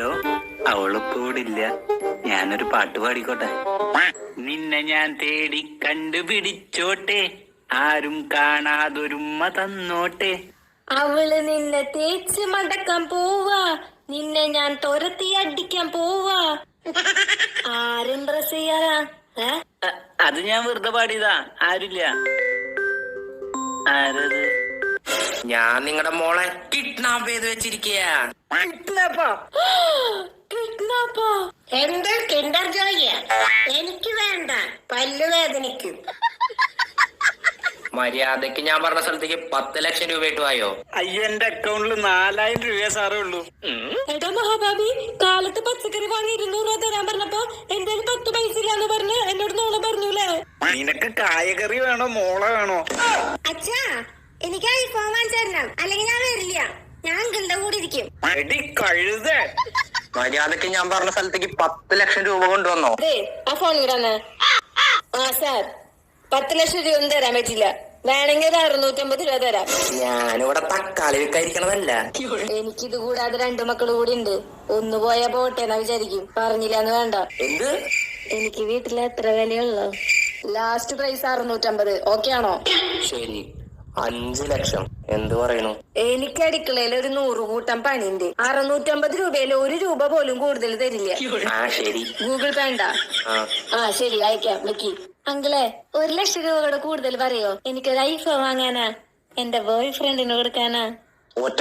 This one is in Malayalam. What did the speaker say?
ഹലോ, അവളിപ്പോ ഇവിടെ ഇല്ല. ഞാനൊരു പാട്ട് പാടിക്കോട്ടെ. നിന്നെ ഞാൻ തേടി കണ്ടുപിടിച്ചോട്ടെ, ആരും കാണാതൊരുമ്മ തന്നോട്ടെ. അവള് നിന്നെ തേച്ച് മടക്കാൻ പോവാ, നിന്നെ ഞാൻ തുരത്തി അടിക്കാൻ പോവാ. ആരും ഡ്രസ് ചെയ്യാറാ? അത് ഞാൻ വെറുതെ പാടിയതാ, ആരില്ല. ആരത്? ഞാൻ നിങ്ങളുടെ മോളെ കിഡ്നാപ്പ് ചെയ്ത് വെച്ചിരിക്കയാ. എന്ത് കിൻഡർ ജോയ്? എനിക്ക് വേണ്ട, പല്ലുവേദനിക്കും. മര്യാദക്ക് ഞാൻ പറഞ്ഞ സ്ഥലത്തേക്ക് 10 ലക്ഷം രൂപ ഇട്ടു ആയോ? അയ്യോ, എന്റെ അക്കൗണ്ടിൽ 4000 രൂപ സാറേ ഉള്ളൂ. എടാ മഹാബാബി, കാലത്ത് പച്ചക്കറി വാങ്ങി 200 രൂപ തരാൻ പറഞ്ഞപ്പോ എന്തായാലും 10 പൈസ ഇല്ലാന്ന് പറഞ്ഞ് എന്നോട് നോള പറഞ്ഞൂലേ. നിനക്ക് കായകറി വേണോ മോള വേണോ? അച്ഛാ, എനിക്ക് ഐഫോൺ വാങ്ങിച്ചു തരണം, അല്ലെങ്കിൽ ഞാൻ വരില്ല. ഞാൻ അങ്കിളുടെ കൂടെ ഇരിക്കും. എടി കഴുതേ, മര്യാദക്ക് ഞാൻ പറഞ്ഞ സ്ഥലത്തേക്ക് 10 ലക്ഷം രൂപ കൊണ്ടുവന്നോ? അതെ, ആ ഫോൺ ഇടാന്ന്. ആ സാർ, 10 ലക്ഷം രൂപ ഒന്നും തരാൻ പറ്റില്ല. വേണമെങ്കിൽ ഒരു 650 രൂപ തരാം. ഞാനിവിടെ തക്കാളി വിൽക്കാതിരിക്കണതല്ല. എനിക്കിത് കൂടാതെ 2 മക്കള് കൂടി ഉണ്ട്. ഒന്ന് പോയാ പോട്ടെ എന്നാ വിചാരിക്കും. പറഞ്ഞില്ലാന്ന് വേണ്ട. എന്ത്? എനിക്ക് വീട്ടിൽ എത്ര വിലയുള്ളൂ? Last price 650. ഓക്കെ ആണോ? ശരി, 5 ലക്ഷം. എന്ത് പറയണു? എനിക്ക് അടുക്കളയിൽ ഒരു 100 കൂട്ടം പണിയുണ്ട്. 650 രൂപയിൽ 1 രൂപ പോലും കൂടുതൽ തരില്ല. ആ ശരി. ഗൂഗിൾ പേ ഉണ്ടാ? ആ ശരി, അയക്കാം. വിളിക്ക്. അങ്കിളെ, 1 ലക്ഷം രൂപ കൂടെ കൂടുതൽ പറയോ? എനിക്കൊരു ഐഫോൺ വാങ്ങാനാ, എന്റെ ബോയ് ഫ്രണ്ടിന് കൊടുക്കാനാ. ഒറ്റ